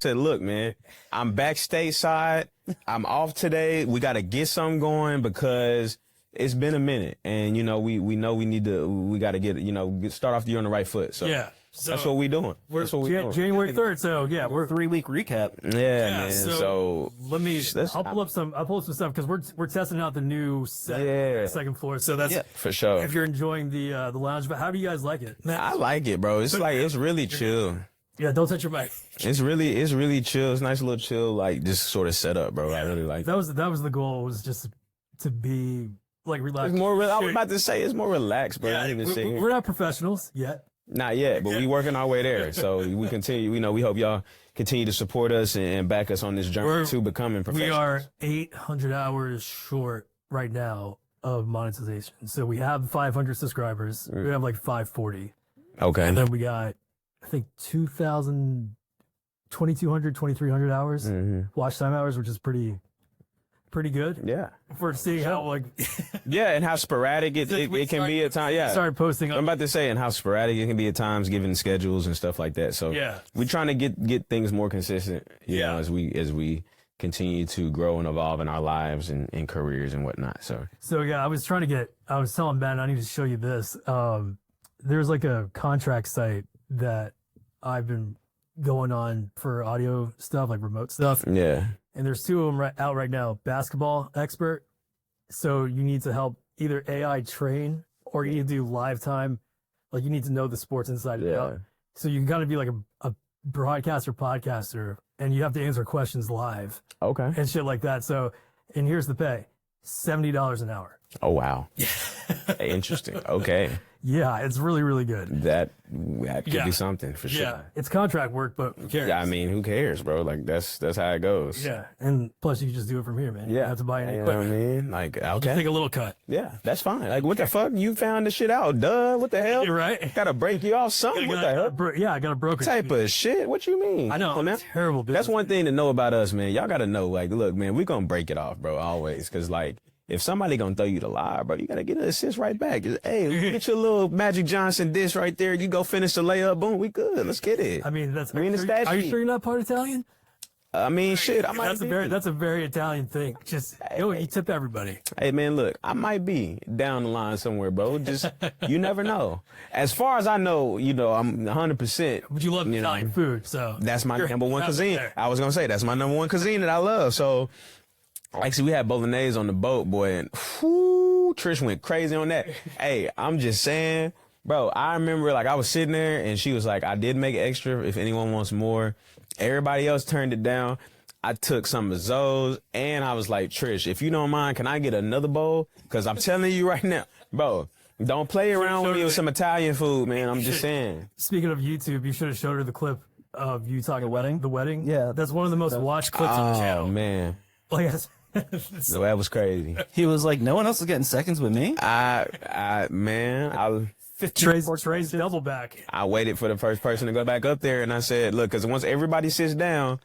said, look, man, I'm backstage side. I'm off today. We got to get something going because it's been a minute. And, you know, we know we got to start off the year on the right foot. So yeah. So that's what we doing. That's what we doing. January 3rd. So yeah, we're 3-week recap. Yeah, man. So let me. I'll pull up some stuff because we're testing out the new second floor. So that's for sure. If you're enjoying the lounge, but how do you guys like it? I like it, bro. It's it's really chill. Yeah, don't touch your mic. It's really chill. It's nice little chill, like just sort of set up, bro. I really like that. Was the goal? Was just to be like relaxed. It's more. I was about to say it's more relaxed, bro. Yeah, we're not professionals yet. Not yet, but we working our way there. So we continue. We hope y'all continue to support us and back us on this journey to becoming professionals. We are 800 hours short right now of monetization. So we have 500 subscribers. We have like 540. Okay. And then we got, I think, 2,200, 2,300 hours watch time hours, which is pretty good. Yeah. For seeing how like and how sporadic it can be at times. Yeah. Started posting. I'm about to say, and how sporadic it can be at times, given schedules and stuff like that. So we're trying to get things more consistent. You know, as we continue to grow and evolve in our lives and careers and whatnot. So yeah, I was telling Ben, I need to show you this. There's like a contract site that I've been going on for audio stuff, like remote stuff. Yeah. And there's two of them out right now. Basketball expert. So you need to help either AI train or you need to do live time. Like you need to know the sports inside and out. So you can kind of be like a broadcaster, podcaster, and you have to answer questions live. Okay. And shit like that. So, and here's the pay. $70 an hour. Oh, wow. Interesting. Okay. Yeah, it's really, really good. That could be something for sure. Yeah, it's contract work, but who cares? Yeah, I mean, who cares, bro? Like that's how it goes. Yeah, and plus you can just do it from here, man. You don't have to buy any equipment. You know what I mean? Like, okay. Take a little cut. Yeah, that's fine. Like, what the fuck? You found the shit out, duh. What the hell? You're right. Gotta break you off something. What the hell? I got a broker. Type of shit. What you mean? I know. Now. Terrible business. That's one thing to know about us, man. Y'all gotta know, like, look, man, we gonna break it off, bro, always. Cause like, if somebody gonna throw you the lie, bro, you gotta get an assist right back. Just, hey, get your little Magic Johnson dish right there. You go finish the layup. Boom, we good. Let's get it. I mean, are you sure you're not part Italian? I mean, shit. I might that's a very Italian thing. Just you tip everybody. Hey, man, look, I might be down the line somewhere, bro. Just you never know. As far as I know, I'm 100%. But you love Italian food, so that's my number one cuisine. I was gonna say that's my number one cuisine that I love. So. Actually, we had bolognese on the boat, boy, and Trish went crazy on that. Hey, I'm just saying, bro, I remember, like, I was sitting there, and she was like, I did make it extra if anyone wants more. Everybody else turned it down. I took some of Zoe's, and I was like, Trish, if you don't mind, can I get another bowl? Because I'm telling you right now, bro, don't play around with me with some Italian food, man. I'm just saying. Speaking of YouTube, you should have showed her the clip of you talking the wedding. Yeah. That's one of the most watched clips on the channel. Oh, man. Like, So that was crazy. He was like, no one else is getting seconds with me. Trey's double back. I waited for the first person to go back up there, and I said, look, because once everybody sits down,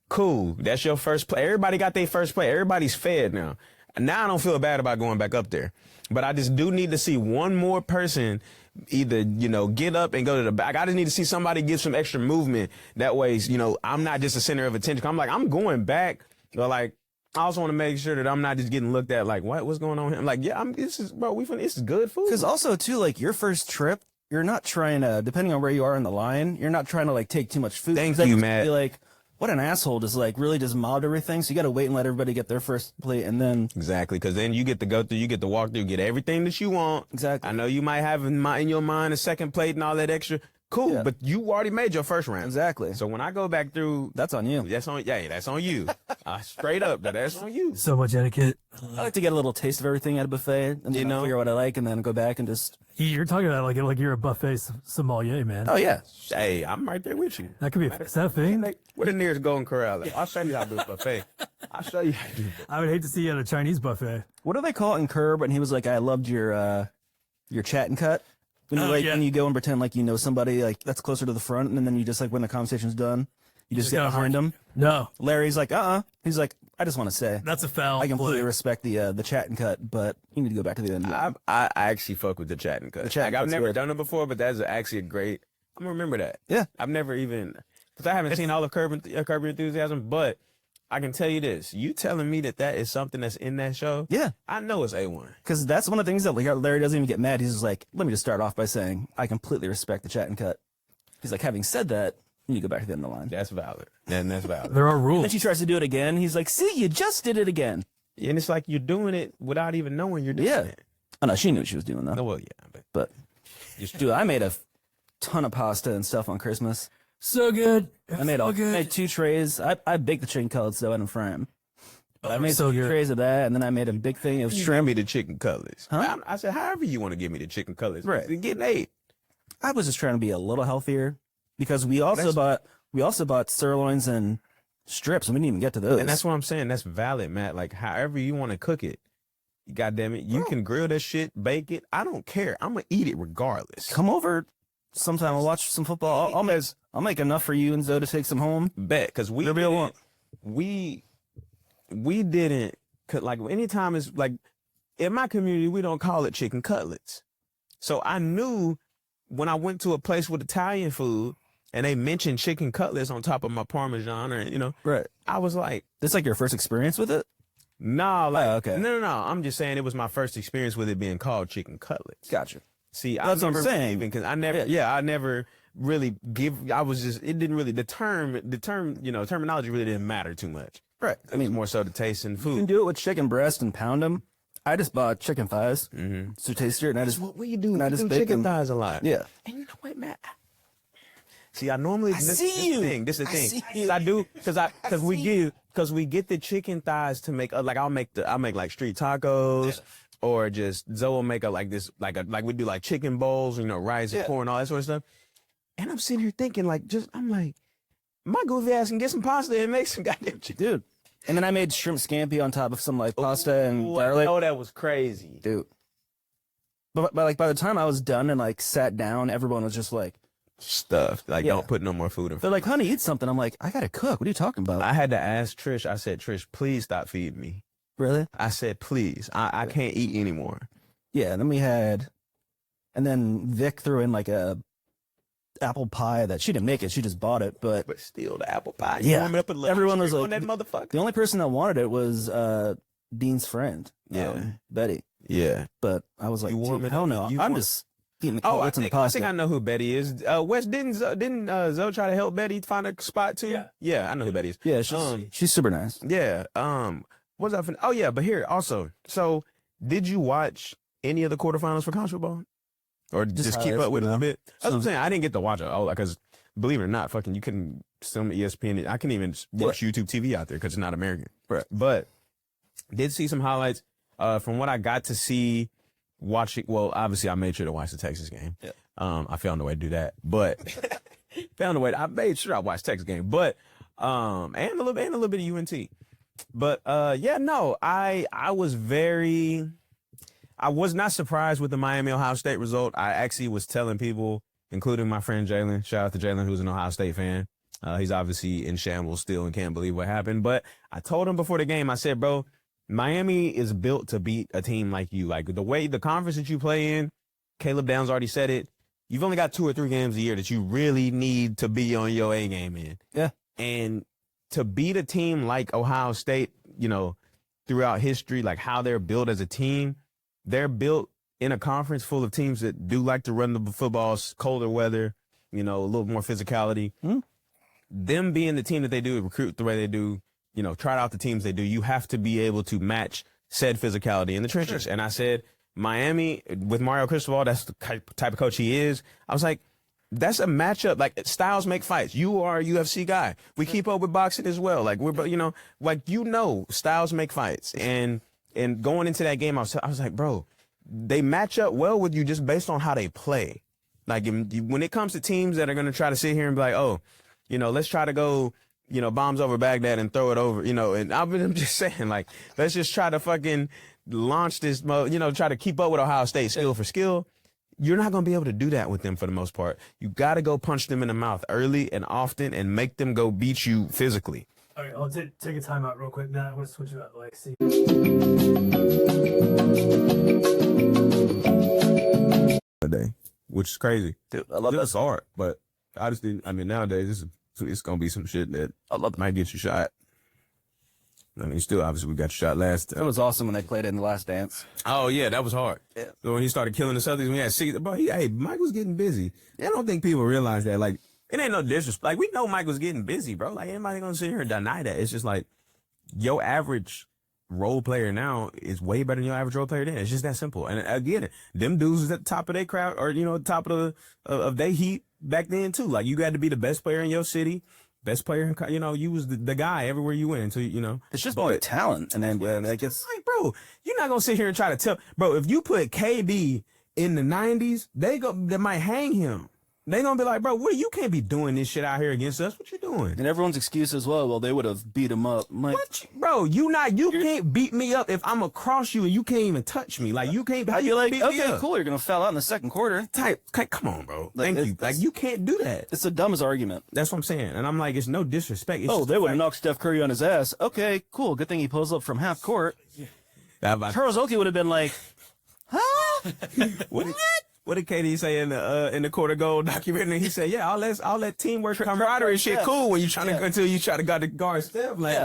cool, that's your first play. Everybody got their first play. Everybody's fed now. Now I don't feel bad about going back up there. But I just do need to see one more person either, get up and go to the back. I just need to see somebody give some extra movement. That way, I'm not just the center of attention. I'm like, I'm going back, but like, I also want to make sure that I'm not just getting looked at like, what's going on here? I'm like, this is good food. Because also, too, like, your first trip, you're not trying to, depending on where you are in the line, you're not trying to, like, take too much food. Thank you, Matt. Be like, what an asshole, just, like, really just mob everything. So you got to wait and let everybody get their first plate, and then... Exactly, because then you get to go through, you get to walk through, get everything that you want. Exactly. I know you might have in your mind a second plate and all that extra. Cool, but you already made your first round. Exactly. So when I go back through, that's on you. That's on you. Straight up, that's on you. So much etiquette. I like to get a little taste of everything at a buffet, and figure out what I like, and then go back and just. You're talking about like you're a buffet sommelier, man. Oh yeah. Hey, I'm right there with you. That could be. Is that a thing? Where the nearest Golden Corral? I'll show you how to do a buffet. I'll show you how to do it. I would hate to see you at a Chinese buffet. What do they call it in Curb? And he was like, "I loved your chat and cut." When you when you go and pretend like you know somebody like that's closer to the front, and then you just like when the conversation's done, you just get behind them. No, Larry's like, He's like, I just want to say that's a foul. I completely respect the chat and cut, but you need to go back to the end. I actually fuck with the chat and cut. I've never done it before, but that's actually a great. I'm gonna remember that. Yeah, I've never even. because I haven't seen all of Curb Your Enthusiasm, but I can tell you this. You telling me that is something that's in that show? Yeah. I know it's A1. Because that's one of the things that like Larry doesn't even get mad. He's just like, let me just start off by saying, I completely respect the chat and cut. He's like, having said that, you need to go back to the end of the line. That's valid. And that's valid. There are rules. Then she tries to do it again. He's like, see, you just did it again. And it's like you're doing it without even knowing you're doing it. Oh, no, she knew what she was doing, though. Oh, well, yeah. But dude, I made a ton of pasta and stuff on Christmas. So good. I made so good. made 2 trays. I baked the chicken cutlets, though, I didn't fry them. But I made so 2 good. trays of that, and then I made a big thing of Shrimp me the chicken cutlets. Huh? I said, however you want to give me the chicken cutlets. Right. You're getting 8. I was just trying to be a little healthier because we also bought sirloins and strips, and we didn't even get to those. And that's what I'm saying. That's valid, Matt. Like, however you want to cook it, God damn it, you can grill that shit, bake it. I don't care. I'm gonna eat it regardless. Come over sometime. I'll watch some football. I'll make enough for you and Zoe to take some home. Bet, because we didn't like anytime it's like in my community we don't call it chicken cutlets. So I knew when I went to a place with Italian food and they mentioned chicken cutlets on top of my Parmesan, or Right. I was like, This like your first experience with it? nah, like okay. no. I'm just saying it was my first experience with it being called chicken cutlets. Gotcha. See, That's what I'm saying. Because I never really it didn't really terminology really didn't matter too much. Right. I mean, more so the taste and You can food. do it with chicken breast and pound them. I just bought chicken thighs. Mm-hmm. So tastier, and I just What you do? and I You just do bake chicken them. thighs a lot. Yeah. And you know what, Matt? See, I normally this see you. This is the thing. see you. I do because we get the chicken thighs to make like I'll make like street tacos. Or just Zoe will make like we do like chicken bowls, rice and corn, all that sort of stuff. And I'm sitting here thinking I'm like, my goofy ass can get some pasta and make some goddamn chicken. Dude. And then I made shrimp scampi on top of some like pasta and garlic. Oh, that was crazy. Dude. But by the time I was done and like sat down, everyone was just like Stuffed. Like, don't put no more food in. They're like, honey, eat something. I'm like, I gotta cook. What are you talking about? I had to ask Trish. I said, Trish, please stop feeding me. Really? I said, please. I can't eat anymore. Yeah, and then Vic threw in like a apple pie that she didn't make it. She just bought it. But still, the apple pie. Yeah. Warm it up a little. Everyone was on like, that motherfucker. the only person that wanted it was Dean's friend. Yeah. Betty. Yeah. But I was like, You warm it hell up. no. You I'm warm- just eating the I cutlets and the think pasta. I know who Betty is. Wes, didn't Zoe try to help Betty find a spot too? Yeah, I know who Betty is. Yeah, she's super nice. Yeah. What's up? Oh yeah, but here also. So, did you watch any of the quarterfinals for college football, or just keep up with it a bit? That's what I'm saying. I didn't get to watch it all because, believe it or not, fucking you couldn't film ESPN. I couldn't even watch YouTube TV out there because it's not American. Right. But did see some highlights. From what I got to see, watching. Well, obviously I made sure to watch the Texas game. Yeah. I found a way to do that, but I made sure I watched Texas game, but and a little bit of UNT. But I was not surprised with the Miami Ohio State result. I actually was telling people, including my friend Jalen, shout out to Jalen, who's an Ohio State fan. He's obviously in shambles still and can't believe what happened. But I told him before the game, I said, bro, Miami is built to beat a team like you. Like the way the conference that you play in, Caleb Downs already said it. You've only got 2 or 3 games a year that you really need to be on your A game in. Yeah. And to beat a team like Ohio State, throughout history, like how they're built as a team, they're built in a conference full of teams that do like to run the footballs, colder weather, a little more physicality. Mm-hmm. Them being the team that they do, recruit the way they do, try out the teams they do, you have to be able to match said physicality in the trenches. Sure. And I said, Miami, with Mario Cristobal, that's the type of coach he is. I was like, that's a matchup. Like, styles make fights. You are a UFC guy. We keep up with boxing as well. Like, styles make fights. And going into that game, I was like, bro, they match up well with you just based on how they play. Like, when it comes to teams that are going to try to sit here and be like, oh, let's try to go, bombs over Baghdad and throw it over, and I'm just saying, like, let's just try to fucking launch this, try to keep up with Ohio State skill for skill. You're not going to be able to do that with them for the most part. You got to go punch them in the mouth early and often and make them go beat you physically. All right, I'll take a timeout real quick. Now I want to switch it up. Like, see. A day, which is crazy. Dude, I love It's hard, but I just didn't. I mean, nowadays, So it's gonna be some shit that might get you shot. I mean, still obviously we got you shot last. It was awesome when they played it in The Last Dance. Oh yeah, that was hard. Yeah. So when he started killing the Celtics, we had six. Bro, Mike was getting busy. I don't think people realize that. Like, it ain't no disrespect. Like, we know Mike was getting busy, bro. Like, anybody gonna sit here and deny that? It's just like your average role player now is way better than your average role player then. It's just that simple. And again, them dudes was at the top of their crowd, or top of their heat back then too. Like, you got to be the best player in your city, best player in, you was the guy everywhere you went. So it's just about talent. And then I guess, like, bro, you're not gonna sit here and try to tell, bro. If you put KD in the '90s, they might hang him. They gonna be like, bro, you can't be doing this shit out here against us. What you doing? And everyone's excuse as well. Well, they would have beat him up. I'm like, bro, you can't beat me up if I'm across you and you can't even touch me. Like, you can't. I'd be like, beat me okay, up? cool. You're gonna foul out in the second quarter. Come on, bro. Thank you. Like, you can't do that. It's the dumbest argument. That's what I'm saying. And I'm like, it's no disrespect. It's they would have knocked Steph Curry on his ass. Okay, cool. Good thing he pulls up from half court. Charles Oakley would have been like, huh? What did KD say in the Court of Gold documentary? He said, "Yeah, all that teamwork, camaraderie, shit, cool when you trying to until you try to guard Steph." Like,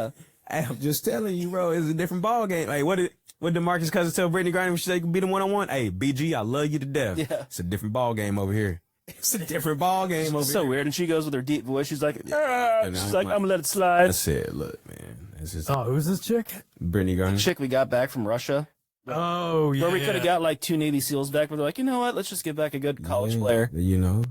hey, I'm just telling you, bro, it's a different ball game. Like, what did DeMarcus Cousins tell Brittany Griner when she said beat him 1-on-1? Hey, BG, I love you to death. Yeah. It's a different ball game over here. It's a different ball game over here. So weird. And she goes with her deep voice. She's like, I'm gonna let it slide. That's it. Look, man. Who's this chick? Brittany Griner. Chick we got back from Russia. Oh, yeah. Where we could have got like 2 Navy SEALs back, but they're like, you know what? Let's just get back a good college player.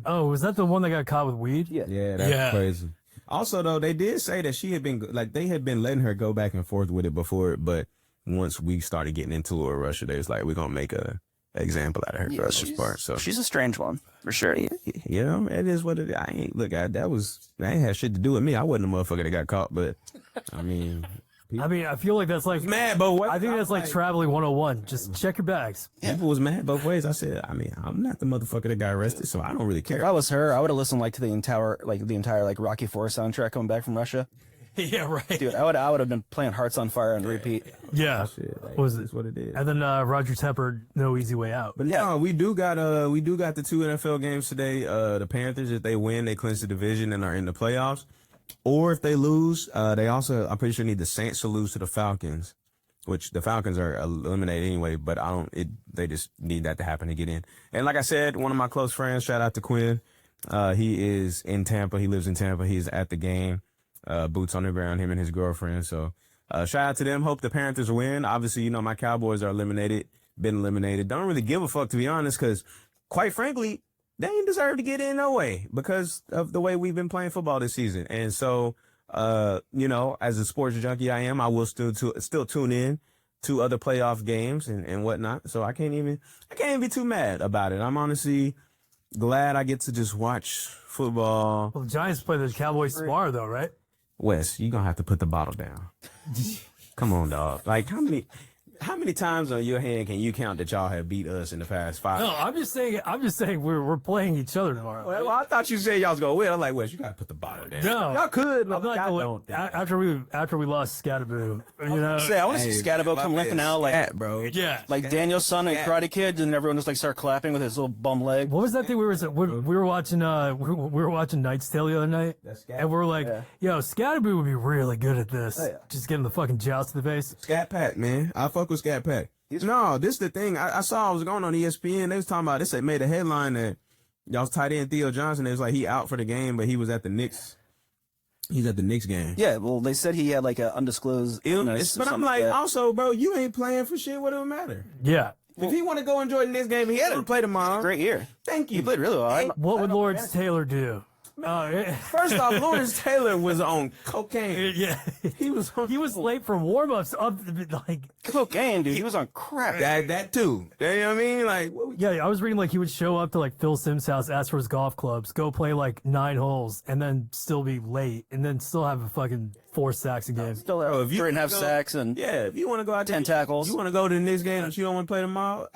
Oh, was that the one that got caught with weed? Yeah, that's crazy. Also, though, they did say that they had been letting her go back and forth with it before, but once we started getting into it, Russia, they was like, we're gonna make an example out of her for us part. So she's a strange one for sure. It is what it is. That ain't had shit to do with me. I wasn't a motherfucker that got caught, but I mean. I feel like that's like mad both ways. I think that's like traveling 101. Just check your bags. People was mad both ways. I said, I'm not the motherfucker that got arrested, so I don't really care. If I was her, I would have listened to the entire Rocky IV soundtrack coming back from Russia. Yeah, right. Dude, I would have been playing Hearts on Fire on repeat. Yeah. What was it? What it is. And then Roger Tepper, No Easy Way Out. But yeah, we do got the 2 NFL games today. The Panthers, if they win, they clinch the division and are in the playoffs. Or if they lose, they also, I'm pretty sure, need the Saints to lose to the Falcons, which the Falcons are eliminated anyway, but they just need that to happen to get in. And like I said, one of my close friends, shout out to Quinn, he is in Tampa. He lives in Tampa. He's at the game, boots on the ground, him and his girlfriend. So shout out to them. Hope the Panthers win. Obviously, my Cowboys are been eliminated. Don't really give a fuck, to be honest, because quite frankly, they ain't deserve to get in no way because of the way we've been playing football this season. And so, as a sports junkie I am, I will still tune in to other playoff games and whatnot. So I can't even be too mad about it. I'm honestly glad I get to just watch football. Well, the Giants play the Cowboys tomorrow, though, right? Wes, you're going to have to put the bottle down. Come on, dog. Like, how many times on your hand can you count that y'all have beat us in the past 5? No, I'm just saying we're playing each other tomorrow. Well, I thought you said y'all was gonna win. I'm like, Wes, you gotta put the bottle down. No, y'all could. I'm not going. After we lost Scatterboo, I want to see Scatterboo come limping out like that, bro. Yeah, like Daniel's son and Karate Kid, and everyone just start clapping with his little bum leg. What was that thing we were watching? We were watching Knight's Tale the other night, and we were like, yo, Scatterboo would be really good at this. Oh, yeah. Just getting the fucking joust to the face. Scat Pack, man. I fuck with Scat Pack. No, this is the thing. I saw I was going on ESPN. They was talking about this. They made a headline that y'all's tight end Theo Johnson. It was like he out for the game, but he was at the Knicks. He's at the Knicks game. Yeah, well, they said he had like an undisclosed illness. But I'm like, also, bro, you ain't playing for shit. What do it matter? Yeah. If he want to go enjoy the Knicks game, he had to play tomorrow. Great year. Thank you. He played really well. What would Lawrence Taylor do? First off, Lawrence Taylor was on cocaine. Yeah, he was late for warm-ups. Like cocaine, dude. He was on crack. That too. You know what I mean? Like, I was reading like he would show up to like Phil Simms' house, ask for his golf clubs, go play like 9 holes, and then still be late, and then still have a fucking 4 sacks a game. Still there. If you 3.5 sacks and if you want to go out 10 tackles, you want to go to the next game, but you don't want to play tomorrow.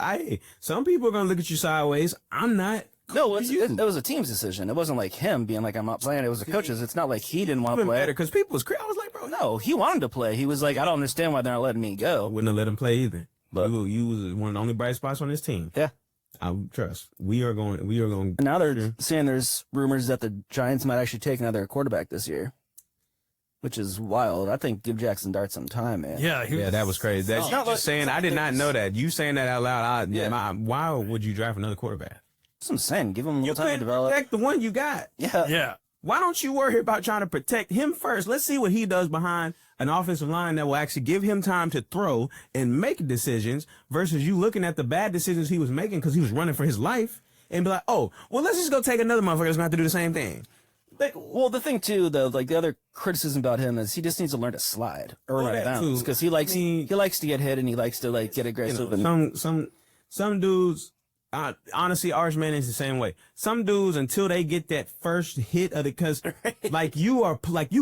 Some people are gonna look at you sideways. I'm not. No, it was a team's decision. It wasn't like him being like, I'm not playing. It was the coaches. It's not like he didn't want to play. Because people was crazy. I was like, bro. No, he wanted to play. He was like, I don't understand why they're not letting me go. Wouldn't have let him play either. But you was one of the only bright spots on this team. Yeah. I trust. We are going. And now they're saying there's rumors that the Giants might actually take another quarterback this year, which is wild. I think give Jackson Dart some time, man. Yeah, that was crazy. That's just saying. I did not know that. You saying that out loud. Why would you draft another quarterback? That's what I'm saying. Give him a little time to develop. Protect the one you got. Yeah. Why don't you worry about trying to protect him first? Let's see what he does behind an offensive line that will actually give him time to throw and make decisions versus you looking at the bad decisions he was making because he was running for his life and be like, oh, well, let's just go take another motherfucker that's going to have to do the same thing. Well, the thing too, though, like the other criticism about him is he just needs to learn to slide or run bounce because he likes to get hit and he likes to like get aggressive. Some dudes. Honestly, Arch Manning's the same way. Some dudes, until they get that first hit of the, cause like you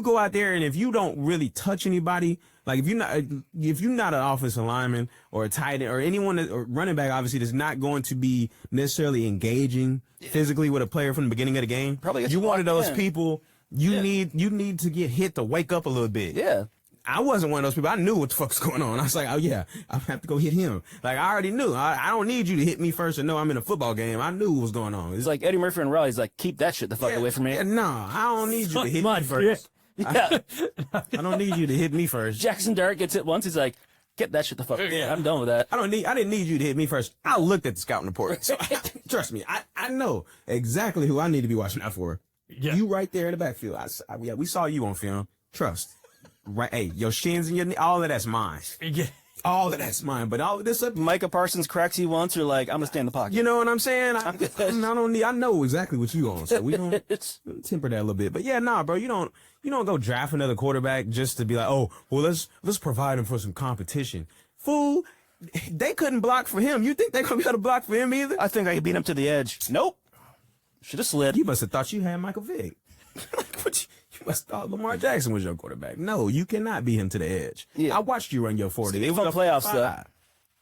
go out there and if you don't really touch anybody, like if you're not an offensive lineman or a tight end or anyone or running back, obviously that's not going to be necessarily engaging physically with a player from the beginning of the game. Probably you one of those people. You need to get hit to wake up a little bit. Yeah. I wasn't one of those people. I knew what the fuck's going on. I was like, oh yeah, I have to go hit him. Like I already knew. I don't need you to hit me first and know I'm in a football game. I knew what was going on. It's like Eddie Murphy and Raw. He's like, keep that shit the fuck away from me. Yeah, no, I don't need you to hit me first. Yeah. I don't need you to hit me first. Jackson Dart gets hit once. He's like, get that shit the fuck. Yeah, I'm done with that. I didn't need you to hit me first. I looked at the scouting report. So trust me, I know exactly who I need to be watching out for. Yeah. You right there in the backfield. We saw you on film. Trust. Right, hey, your shins and your knee, all of that's mine. Yeah. All of that's mine. But all of this, Micah Parsons cracks you once, you're like, I'm gonna stay in the pocket. You know what I'm saying? I know exactly what you on. So we don't temper that a little bit. But yeah, nah, bro, you don't go draft another quarterback just to be like, oh, well, let's provide him for some competition. Fool, they couldn't block for him. You think they're gonna be able to block for him either? I think I could beat him to the edge. Nope. Should have slid. You must have thought you had Michael Vick. You must have thought Lamar Jackson was your quarterback. No, you cannot beat him to the edge. Yeah. I watched you run your 40. It was playoffs stuff.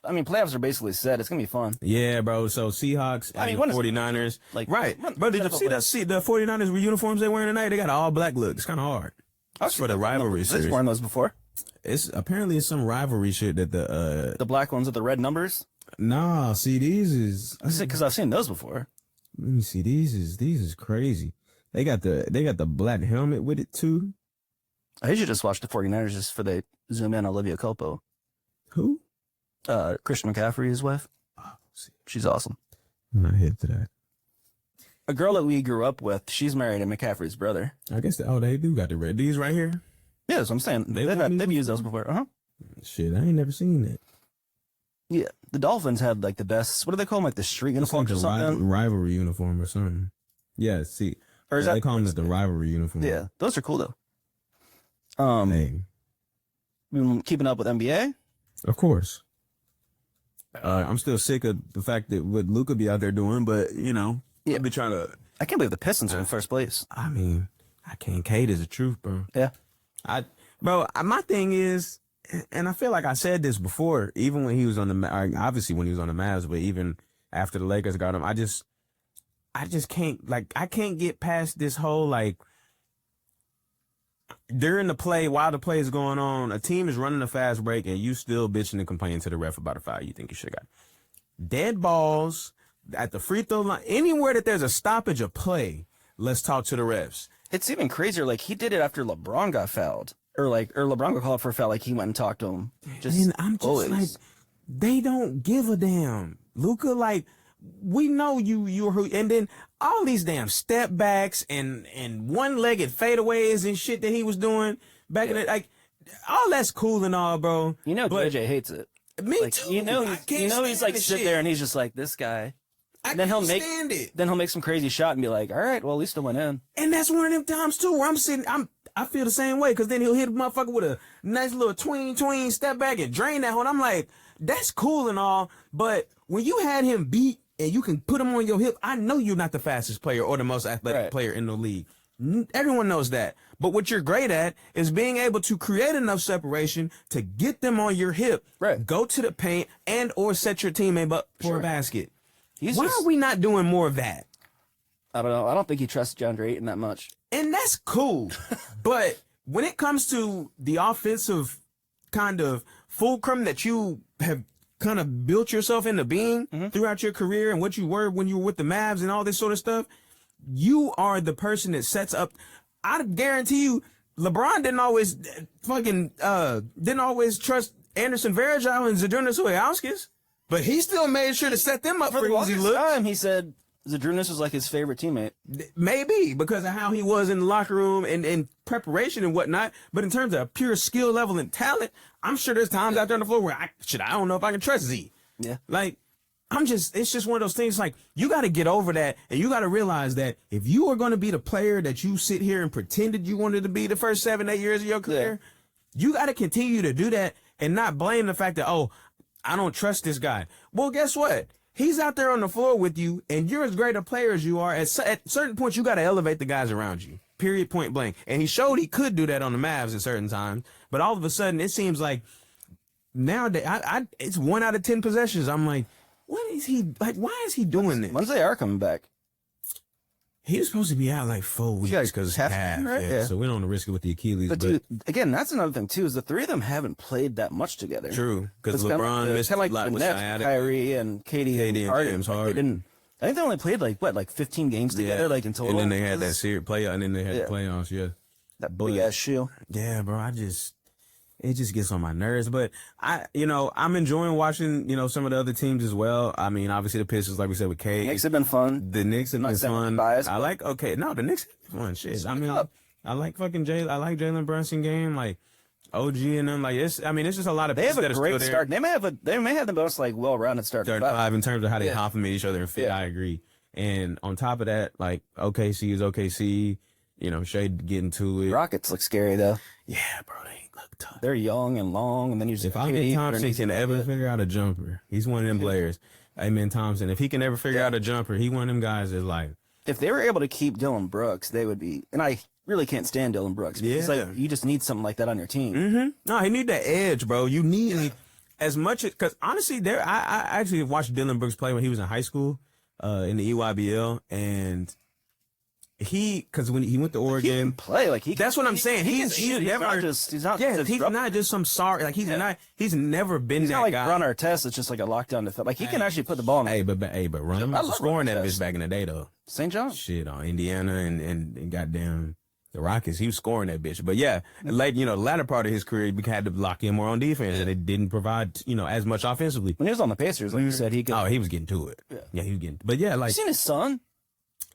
I mean, playoffs are basically set. It's gonna be fun. Yeah, bro. So Seahawks and 49ers. Right. Bro, did you see the 49ers with uniforms they wearing tonight? They got an all black look. It's kind of hard. That's for the rivalry series. I've worn those before. It's apparently some rivalry shit that the black ones with the red numbers. Nah, see, these is because I've seen those before. Let me see. These is crazy. They got the black helmet with it too. I should just watch the 49ers just for they zoom in on Olivia Culpo. Who? Christian McCaffrey's wife. Oh, she's awesome. I'm not hip to that. A girl that we grew up with, she's married to McCaffrey's brother. I guess they do got the red. These right here? Yeah, that's what I'm saying. They've used those before. Uh-huh. Shit, I ain't never seen that. Yeah, the Dolphins had like the best, what do they call them? Like the street uniforms or something? Rivalry uniform or something. Yeah, see. Or is they call them the rivalry uniform. Yeah, those are cool though. Hey. Been keeping up with NBA? Of course. I'm still sick of the fact that what Luka be out there doing, but I'll be trying to. I can't believe the Pistons are in first place. I mean, I can't. Kate is the truth, bro. Yeah. My thing is, and I feel like I said this before, even when he was on obviously when he was on the Mavs, but even after the Lakers got him, I just can't, I can't get past this whole, during the play, while the play is going on, a team is running a fast break and you still bitching and complaining to the ref about a foul you think you should have got. Dead balls at the free throw line, anywhere that there's a stoppage of play, let's talk to the refs. It's even crazier. He did it after LeBron got fouled. Or LeBron got called for a foul, he went and talked to him. I'm just always. They don't give a damn. Luka, we know you're who, and then all these damn step backs and one-legged fadeaways and shit that he was doing back in the, all that's cool and all, bro. But JJ hates it. Me too. He's sit there and he's just like, this guy. And then he'll make some crazy shot and be like, all right, well, at least I went in. And that's one of them times too where I feel the same way, because then he'll hit a motherfucker with a nice little tween step back and drain that one. I'm like, that's cool and all, but when you had him beat and you can put him on your hip, I know you're not the fastest player or the most athletic player in the league. Everyone knows that. But what you're great at is being able to create enough separation to get them on your hip, go to the paint, and or set your teammate up for a basket. Why are we not doing more of that? I don't know. I don't think he trusts DeAndre Ayton that much. And that's cool. But when it comes to the offensive kind of fulcrum that you have kind of built yourself into being throughout your career and what you were when you were with the Mavs and all this sort of stuff, you are the person that sets up. I guarantee you, LeBron didn't always trust Anderson Varejao and Zydrunas Ilgauskas, but he still made sure to set them up for easy looks. Time he said Zydrunas was like his favorite teammate. Maybe because of how he was in the locker room and in preparation and whatnot. But in terms of pure skill level and talent, I'm sure there's times out there on the floor where I don't know if I can trust Z. Yeah. Like, it's just one of those things. Like, you got to get over that, and you got to realize that if you are going to be the player that you sit here and pretended you wanted to be the first 7-8 years of your career, you got to continue to do that and not blame the fact that, oh, I don't trust this guy. Well, guess what? He's out there on the floor with you, and you're as great a player as you are. At certain points, you got to elevate the guys around you. Period, point blank. And he showed he could do that on the Mavs at certain times. But all of a sudden, it seems like nowadays, it's 1 out of 10 possessions. I'm like, what is he like? Why is he doing this? When's they are coming back? He was supposed to be out like 4 weeks because half, right? Yeah. So we don't want to risk it with the Achilles. But dude, again, that's another thing too. Is the three of them haven't played that much together. True, because LeBron missed like a lot with Kyrie and KD and James Harden. I think they only played like 15 games together, like in total. And then they had that series playoff, and then they had the playoffs. Yeah, that big ass shoe. Yeah, bro. It just gets on my nerves. But I'm enjoying watching, some of the other teams as well. I mean, obviously the Pistons, like we said with K. The Knicks have been fun. The Knicks have been fun. Biased, the Knicks have been fun. Shit. I mean, I like fucking I like Jalen Brunson game, like OG and them. Like it's just a lot of. They have a great start. They may have the most like well-rounded start. Five in terms of how they compliment each other and fit. I agree. And on top of that, like OKC is OKC. Shea getting to it. Rockets look scary though. Yeah, bro. They look tough. They're young and long, and then you just. If Amen Thompson can ever figure out a jumper, he's one of them players. Amen Thompson. If he can ever figure out a jumper, he one of them guys that's like. If they were able to keep Dylan Brooks, they would be. And I really can't stand Dylan Brooks. Yeah. It's like you just need something like that on your team. Mm-hmm. No, he need that edge, bro. You need as much because honestly, I actually watched Dylan Brooks play when he was in high school, in the EYBL, and. Because when he went to Oregon, he can play like he. That's what I'm saying. He's never just. He's not just some sorry. Like he's not. He's never been he's that not like guy. Ron Artest. It's just like a lockdown defense. Like he can actually put the ball in. Hey, but Ron was scoring that bitch back in the day though. St. John. Shit on Indiana and goddamn the Rockets. He was scoring that bitch. But yeah, like the latter part of his career, he had to lock in more on defense, and it didn't provide as much offensively. When he was on the Pacers, like you said, he could. Oh, he was getting to it. Yeah, he was getting. But yeah, like you seen his son.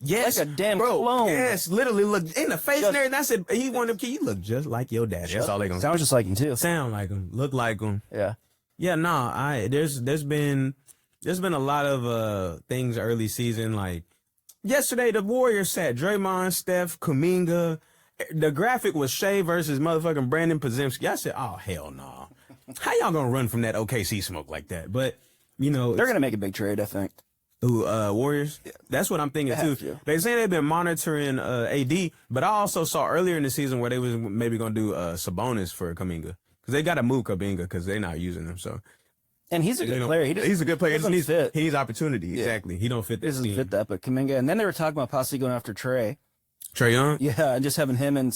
Yes, like a damn clone. Yes, literally look in the face and everything. I said he wanted him. You look just like your dad. That's all they gonna sound just like him too. Sound like him, look like him. Yeah, yeah. No, there's been a lot of things early season. Like yesterday, the Warriors sat Draymond, Steph, Kuminga. The graphic was Shea versus motherfucking Brandon Podziemski. I said, oh hell no. How y'all gonna run from that OKC smoke like that? But they're gonna make a big trade, I think. Warriors? Yeah. That's what I'm thinking too. They say they've been monitoring AD, but I also saw earlier in the season where they was maybe gonna do Sabonis for Kuminga because they got to move Kuminga because they're not using him. So, and he's a good player. He's a good player. He needs opportunity. Yeah. Exactly. He don't fit. This doesn't fit that, but Kuminga. And then they were talking about possibly going after Trey Young. Yeah, and just having him and.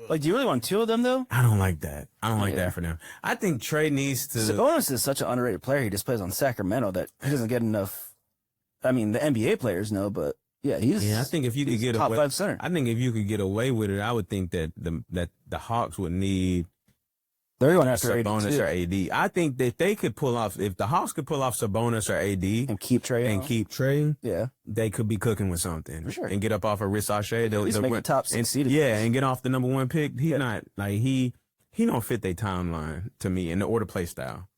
Like, do you really want two of them, though? I don't like that. I don't like that for them. I think Trey needs to. Sabonis is such an underrated player. He just plays on Sacramento that he doesn't get enough. I mean, the NBA players know, but yeah, I think if you could get top away, 5 center. I think if you could get away with it, I would think that the Hawks would need. They're going after Sabonis or AD. I think that they could pull off if the Hawks could pull off Sabonis or AD and keep Trey Yeah, they could be cooking with something for sure and get up off a Rich Shea. They'll make the top 6 seed. Yeah, and get off the number 1 pick. He's not like he don't fit their timeline to me in the order play style.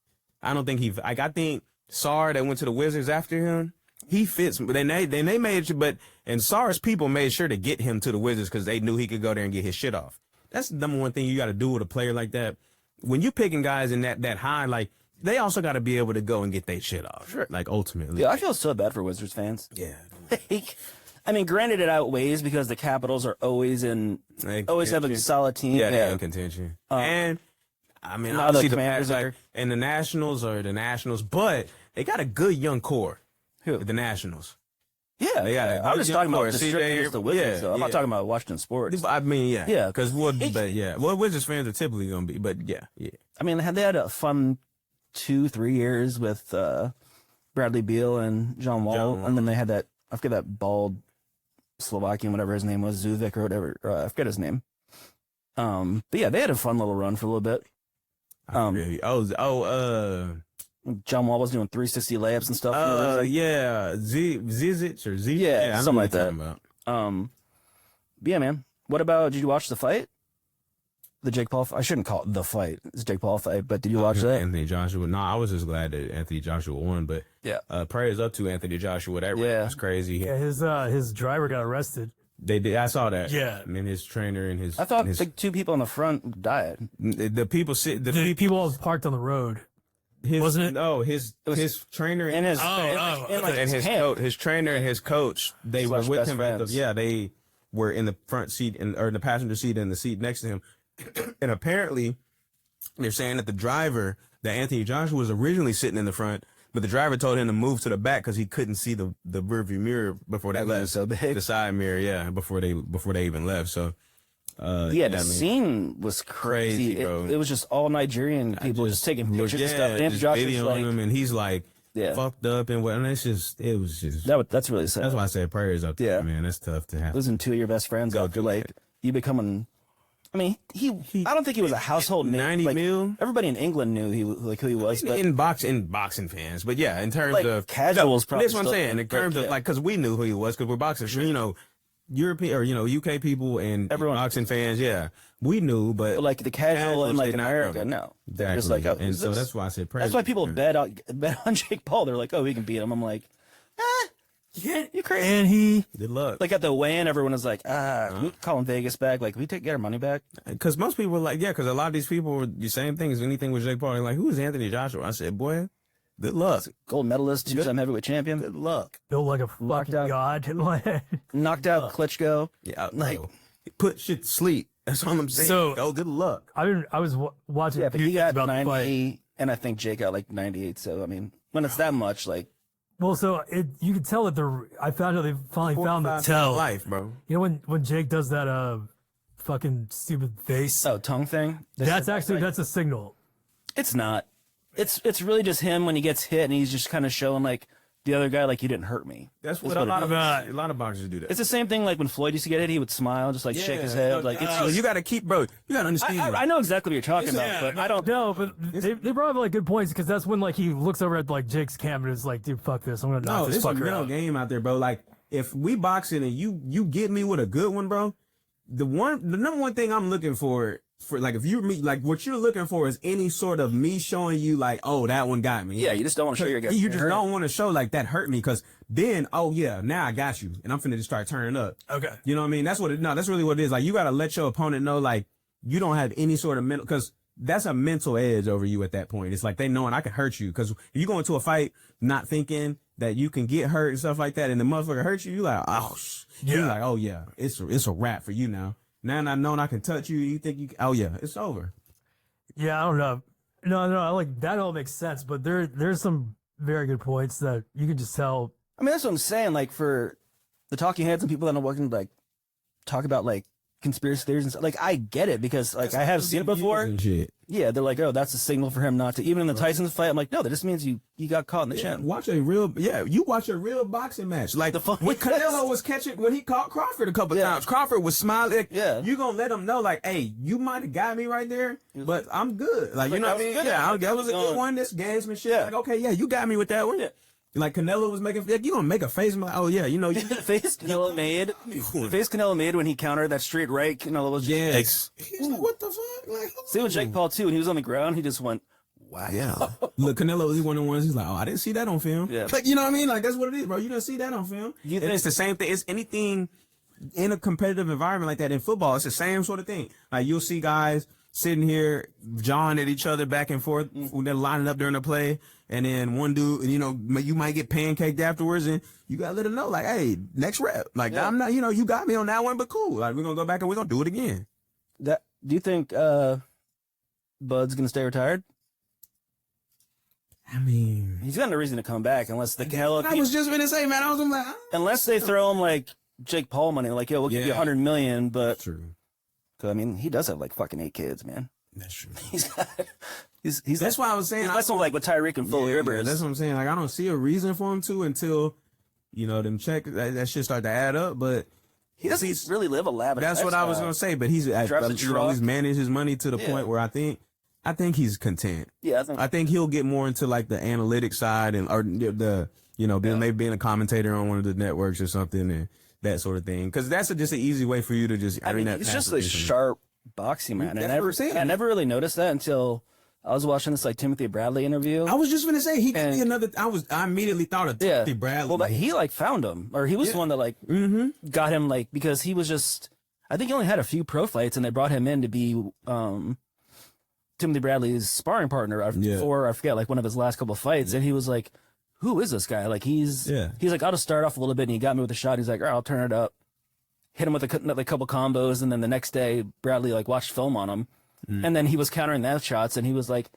I don't think I think Sarr that went to the Wizards after him. He fits, but they made sure, and Sarr's people made sure to get him to the Wizards because they knew he could go there and get his shit off. That's the number one thing you got to do with a player like that. When you picking guys in that high, like they also got to be able to go and get their shit off. Sure. Like ultimately. Yeah, I feel so bad for Wizards fans. Yeah. I mean, granted, it outweighs because the Capitals are always have a solid team. Yeah, in contention. And I mean, obviously the Commanders and the Nationals are the Nationals, but they got a good young core. Who? The Nationals. Yeah, they got I'm just talking about the Wizards. I'm not talking about Washington sports. I mean, yeah, because Wizards fans are typically gonna be, but yeah. I mean, they had a fun 2-3 years with Bradley Beal and John Wall, and then they had that, I forget that bald Slovakian, whatever his name was, Zuvik or whatever. I forget his name. But yeah, they had a fun little run for a little bit. John Wall was doing 360 layups and stuff. Yeah, Zizic or Z. Yeah, something like that. About. But yeah, man. What about, did you watch the fight? The Jake Paul, I shouldn't call it the fight. It's Jake Paul fight, but did you watch that? Anthony Joshua. No, I was just glad that Anthony Joshua won, but yeah. Prayers up to Anthony Joshua. That was crazy. Yeah, his driver got arrested. They did. I saw that. Yeah. And then his trainer and his. I thought like 2 people in the front died. The people sit. The people parked on the road. Wasn't it? No, his trainer and his coach, his trainer and his coach. They were with him. They were in the front seat or in the passenger seat and the seat next to him. And apparently, they're saying that that Anthony Joshua was originally sitting in the front, but the driver told him to move to the back because he couldn't see the rearview mirror before they left. So big. The side mirror, before they even left. So, the scene was crazy, bro. It was just all Nigerian people just taking pictures and stuff. And just Joshua's videoing him, and he's like fucked up and what. And it was just that's really sad. That's why I said prayers up to him, man. That's tough to have. Losing 2 of your best friends after you becoming. I mean, I don't think he was a household name. 90 mil. Everybody in England knew who he was. But in boxing fans, but yeah, in terms of casuals, probably. That's what I'm saying. In terms of because we knew who he was because we're boxers. European or UK people and everyone boxing fans, we knew, but like the casual in like America, no. Exactly. Just like, and so that's why I said that's why people bet on Jake Paul. They're like, oh, he can beat him. I'm like, you crazy. And he good luck. Like at the weigh-in, everyone was like, we calling Vegas back. Like, we get our money back. Because most people were like, because a lot of these people were the same thing as anything with Jake Paul. They're like, who is Anthony Joshua? I said, boy, good luck. Gold medalist, 2-time heavyweight champion. Good luck. Built like a fucking god. Knocked out Klitschko. Yeah, like put shit to sleep. That's all I'm saying. So, good luck. I was watching. Yeah, but he got about 90, and I think Jake got like 98. So I mean, when it's that much, like. Well, so you can tell that I found out they finally found the tell. Life, bro. You know when Jake does that fucking stupid face. Oh, tongue thing. That's a signal. It's not. It's really just him when he gets hit and he's just kind of showing like the other guy like you didn't hurt me. That's what a lot of boxers do that. It's the same thing like when Floyd used to get hit, he would smile, just like shake his head. Like you got to keep, bro. You got to understand. I know exactly what you're talking about, but I don't know. But they brought up like good points because that's when like he looks over at like Jake's camera and is like, dude, fuck this. I'm gonna knock this fucker out. It's a real game out there, bro. Like if we boxing and you get me with a good one, bro. The number one thing I'm looking for like if you meet like what you're looking for is any sort of me showing you like, oh, that one got me. Yeah, you just don't want to show your guy. You just don't want to show like that hurt me because then now I got you and I'm finna just start turning up. Okay. You know what I mean? That's really what it is. Like you gotta let your opponent know like you don't have any sort of mental because that's a mental edge over you at that point. It's like they knowing I can hurt you because if you go into a fight not thinking that you can get hurt and stuff like that and the motherfucker hurts you, like, oh, you're like, oh yeah, it's a wrap for you now. Now I know I can touch you. You think it's over. Yeah, I don't know. No, like that all makes sense, but there's some very good points that you can just tell. I mean, that's what I'm saying. Like for the talking heads and people that are working like talk about like conspiracy theories and stuff. Like I get it because like I have seen it before. Yeah, they're like, oh, that's a signal for him not to. Even in the Tyson fight, I'm like, no, that just means you got caught in the chin. You watch a real boxing match. Like when Canelo was catching when he caught Crawford a couple times. Crawford was smiling. Like, you gonna let him know like, hey, you might have got me right there, but I'm good. Like you know what I mean? Yeah, that was a good one. This gamesmanship. Like okay, you got me with that one. Yeah. Like Canelo was making, like, you gonna make a face? Like, oh yeah, you know, the face Canelo made when he countered that straight right. Canelo was just like, what the fuck? Like, same with Jake Paul too. When he was on the ground, he just went, wow. Yeah. Look, Canelo is one of the ones. He's like, oh, I didn't see that on film. Yeah. Like, you know what I mean? Like that's what it is, bro. You didn't see that on film. It's the same thing. It's anything in a competitive environment like that in football. It's the same sort of thing. Like you'll see guys sitting here jawing at each other back and forth when they're lining up during the play. And then one dude, you know, you might get pancaked afterwards and you got to let them know, like, hey, next rep. Like, I'm not, you know, you got me on that one, but cool. Like, we're going to go back and we're going to do it again. Do you think Bud's going to stay retired? I mean, he's got no reason to come back unless the Canelo. I was just going to say, man, I was like, unless they throw him like Jake Paul money, like, yo, we'll give you $100 million, but. True. I mean, he does have like fucking 8 kids, man. That's true. He's got He's That's why I was saying. That's not like with Tyreek and Foley Rivers. That's what I'm saying. Like, I don't see a reason for him to until, them check that shit start to add up. But he doesn't really live a lavish That's lifestyle. what I was gonna say. But he's always managed his money to the point where I think he's content. Yeah, I think he'll get more into like the analytic side and maybe being a commentator on one of the networks or something and that sort of thing. Because that's just an easy way for you to just. I mean, he's just a sharp boxing man. I never really noticed that until I was watching this like Timothy Bradley interview. I was just gonna say he could be another. I immediately thought of Timothy Bradley. Well, but he like found him, or he was the one that like got him, like, because he was just. I think he only had a few pro fights, and they brought him in to be Timothy Bradley's sparring partner for, I forget, like one of his last couple of fights, and he was like, "Who is this guy?" Like he's like, "I'll just start off a little bit," and he got me with a shot. He's like, "All right, I'll turn it up." Hit him with a couple combos, and then the next day, Bradley like watched film on him, and then he was countering that shots, and he was like,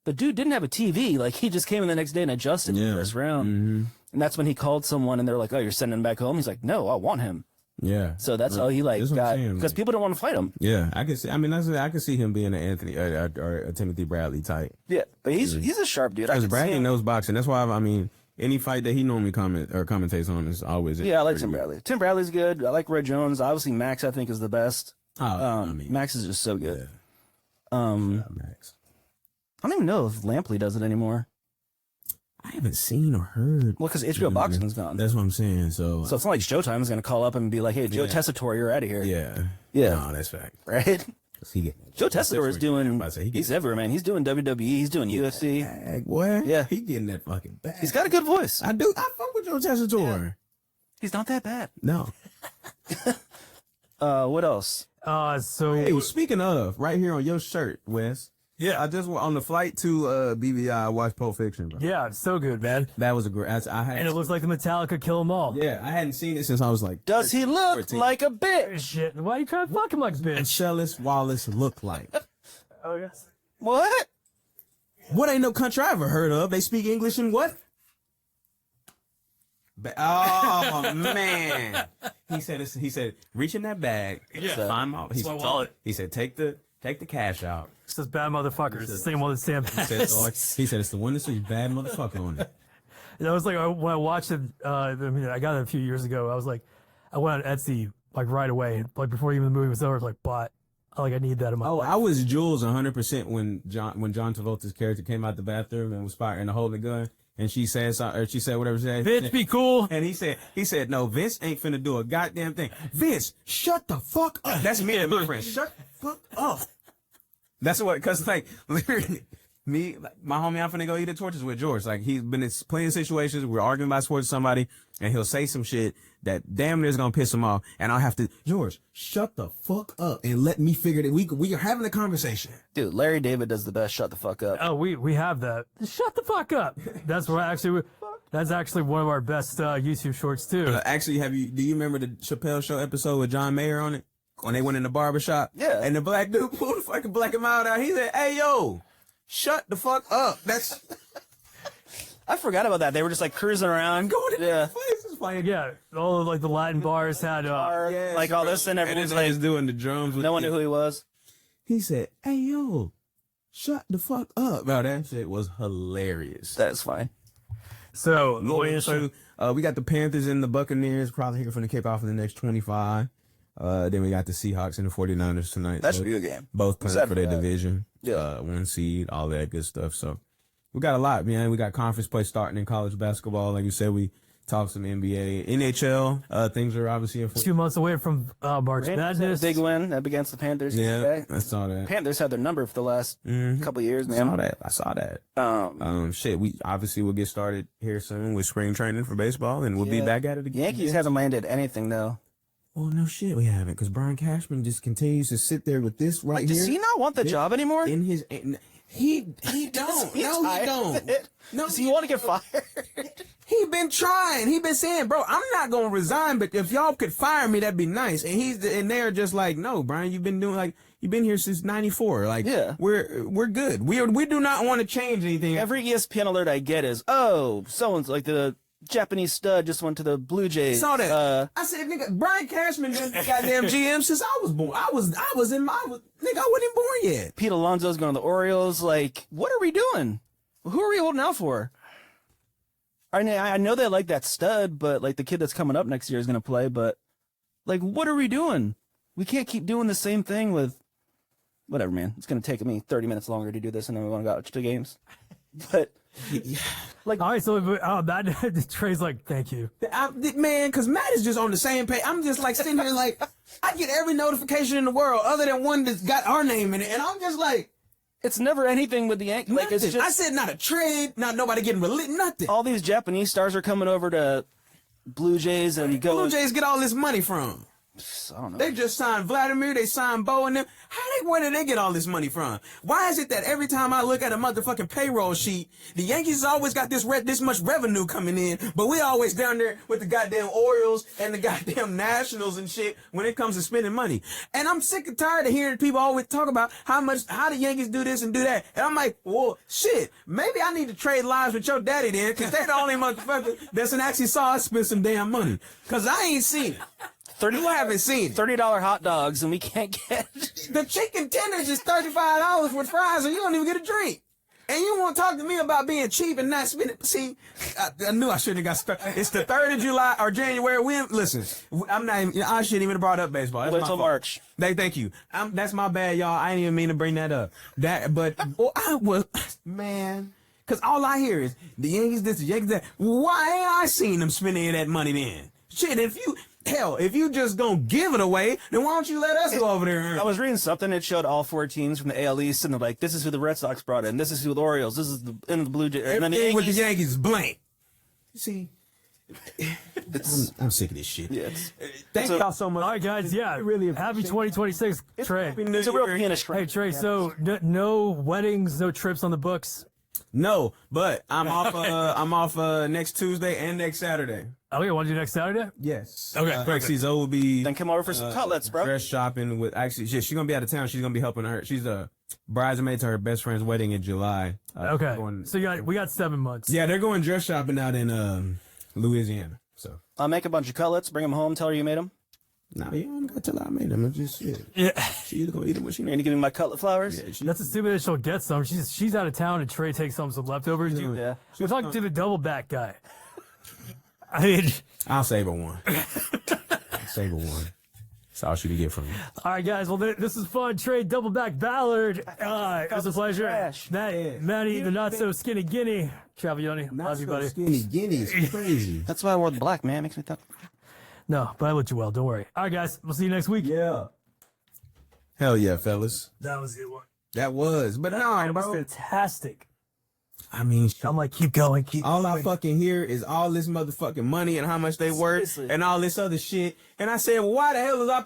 "The dude didn't have a TV, like he just came in the next day and adjusted the first round," and that's when he called someone, and they're like, "Oh, you're sending him back home?" He's like, "No, I want him." Yeah. So that's how he like got, because people don't want to fight him. Yeah, I can see. I mean, I can see him being an Anthony or a Timothy Bradley type. Yeah, but he's a sharp dude. Because Bradley knows boxing. That's why any fight that he normally commentates on is always. Yeah, I like Tim Bradley. Tim Bradley's good. I like Roy Jones. Obviously, Max I think is the best. Max is just so good. Yeah. Max. I don't even know if Lampley does it anymore. I haven't seen or heard. Well, because HBO Boxing's gone. That's what I'm saying. So it's not like Showtime is going to call up and be like, "Hey, Joe Tessitore, you're out of here." Yeah. No, that's fact. Right? Joe Tessitore is doing. He's everywhere, man. He's doing WWE. He's doing UFC. Boy, yeah, he getting that fucking bag. He's got a good voice. I do. I fuck with Joe Tessitore. Yeah. He's not that bad. No. What else? Hey, speaking of, right here on your shirt, Wes. Yeah, I just went on the flight to BVI. I watched Pulp Fiction, bro. Yeah, it's so good, man. That was a great. And it looks like the Metallica Kill 'Em All. Yeah, I hadn't seen it since I was like. Does he look 14. Like a bitch? Shit, why are you trying to fuck him like a bitch? And Shellis Wallace look like. Oh yes. What? What ain't no country I ever heard of? They speak English in what? Oh man. He said, reach in that bag. Yeah. Find my wallet. He said, take the cash out. It says bad motherfuckers. It's the same one that Sam he said it's the one that says bad motherfucker on it. That was like when I watched it. I got it a few years ago. I was like, I went on Etsy like right away, like before even the movie was over. I was like, bought. I need that in my life. I was Jules 100% when John Travolta's character came out the bathroom and was firing to hold the gun. And she said whatever she said. Vince, be cool. And he said, no, Vince ain't finna do a goddamn thing. Vince, shut the fuck up. That's me and my friend. Shut the fuck up. That's what, cause like, literally, my homie, I'm finna go eat at Torches with George. Like, he's been in plenty situations, we're arguing about sports with somebody, and he'll say some shit that damn near is gonna piss him off, and I'll have to, George, shut the fuck up and let me figure that we are having a conversation. Dude, Larry David does the best shut the fuck up. Oh, we have that. Shut the fuck up. That's actually one of our best YouTube shorts too. Actually, do you remember the Chappelle Show episode with John Mayer on it? When they went in the barbershop? Yeah. And the black dude pulled the fucking black him out. He said, hey, yo, shut the fuck up. That's... I forgot about that. They were just like cruising around. Going in their faces playing. Yeah. All of like the Latin bars had... like all this, and everyone's like... doing the drums. No one knew who he was. He said, hey, yo, shut the fuck up. Bro, that shit was hilarious. That's fine. So, we got the Panthers and the Buccaneers probably here from the kickoff in the next 25. Then we got the Seahawks and the 49ers tonight. That should be a good game. Both playing for their division. Yeah. One seed, all that good stuff. So we got a lot, man. We got conference play starting in college basketball. Like you said, we talked some NBA. NHL, things are obviously in 2 months away from March Madness. Big win up against the Panthers. Yeah, I saw that. Panthers had their number for the last couple of years, man. I saw that. Shit, we obviously will get started here soon with spring training for baseball, and we'll be back at it again. Yankees haven't landed anything, though. Well, no shit, we haven't, because Brian Cashman just continues to sit there with this right here. Does he not want the job anymore? In his, he don't. No, he don't. No, does he want to get fired? He been trying. He been saying, bro, I'm not gonna resign, but if y'all could fire me, that'd be nice. And they're just like, no, Brian, you've been here since '94. Like, yeah, we're good. We do not want to change anything. Every ESPN alert I get is, oh, someone's like the Japanese stud just went to the Blue Jays. Saw that. I said, nigga, Brian Cashman been goddamn GM since I was born. Nigga, I wasn't even born yet. Pete Alonso's going to the Orioles. Like, what are we doing? Who are we holding out for? I know they like that stud, but like the kid that's coming up next year is going to play. But like, what are we doing? We can't keep doing the same thing with whatever, man. It's going to take me 30 minutes longer to do this, and then we want to go out to games. But like, all right, so that Trey's like, thank you, man, because Matt is just on the same page. I'm just like sitting here like, I get every notification in the world other than one that's got our name in it, and I'm just like, it's never anything with the Yankees. Like, it's just, I said not a trade, not nobody getting released, nothing. All these Japanese stars are coming over to Blue Jays, and you go. Blue Jays get all this money from? I don't know. They just signed Vladimir, they signed Bo and them. Where did they get all this money from? Why is it that every time I look at a motherfucking payroll sheet, the Yankees always got this much revenue coming in, but we always down there with the goddamn Orioles and the goddamn Nationals and shit when it comes to spending money. And I'm sick and tired of hearing people always talk about how the Yankees do this and do that. And I'm like, well, shit, maybe I need to trade lives with your daddy then, because they're the only motherfucker that's actually saw us spend some damn money. Because I ain't seen it. I haven't seen it. $30 hot dogs, and we can't get the chicken tenders is $35 with fries, and you don't even get a drink. And you want to talk to me about being cheap and not spending? See, I knew I shouldn't have got started. It's the 3rd of July or January. Listen, I'm not even. I shouldn't even have brought up baseball. Wait till March. Thank you. That's my bad, y'all. I didn't even mean to bring that up. I was, man. Because all I hear is the Yankees this, the Yankees that. Why ain't I seen them spending that money then? Shit, if you just gonna give it away, then why don't you let us go over there? I was reading something. It showed all 4 teams from the AL East, and they're like, this is who the Red Sox brought in. This is who the Orioles. This is the Blue Jays. And then the with the Yankees is blank. You see, I'm sick of this shit. Yeah, thank y'all so much. All right, guys. Yeah, really happy 2026, Trey. It's a real pianist. Hey, Trey. So no weddings, no trips on the books. No, but I'm off next Tuesday and next Saturday. Oh, you want to do next Saturday? Yes. Okay. Prexy Zoe will be. Then come over for some cutlets, bro. Dress shopping with. Actually, she's gonna be out of town. She's gonna be helping her. She's a bridesmaid to her best friend's wedding in July. Okay. So we got 7 months. Yeah, they're going dress shopping out in Louisiana. So I'll make a bunch of cutlets, bring them home, tell her you made them. No, you don't gotta tell her I made them. It's just shit. Yeah. She's either gonna eat them or she You're gonna give me my cutlet flowers? Yeah, that's assuming that she'll get some. She's out of town and Trey takes home some leftovers. Yeah. We're talking to the double back guy. I mean, I'll save her one. Save her one. That's all she can get from me. All right, guys. Well, this is fun. Trey double back Ballard. It was a pleasure. Matty, the not so skinny guinea. Travaglione. Love you, buddy. Skinny guineas. Crazy. That's why I wore the black, man. Makes me think. No, but I looked you well. Don't worry. All right, guys. We'll see you next week. Yeah. Hell yeah, fellas. That was a good one. That was. But no, It was fantastic. I mean, I'm like, keep going. all I fucking hear is all this motherfucking money and how much they worth and all this other shit. And I said, well, why the hell is I...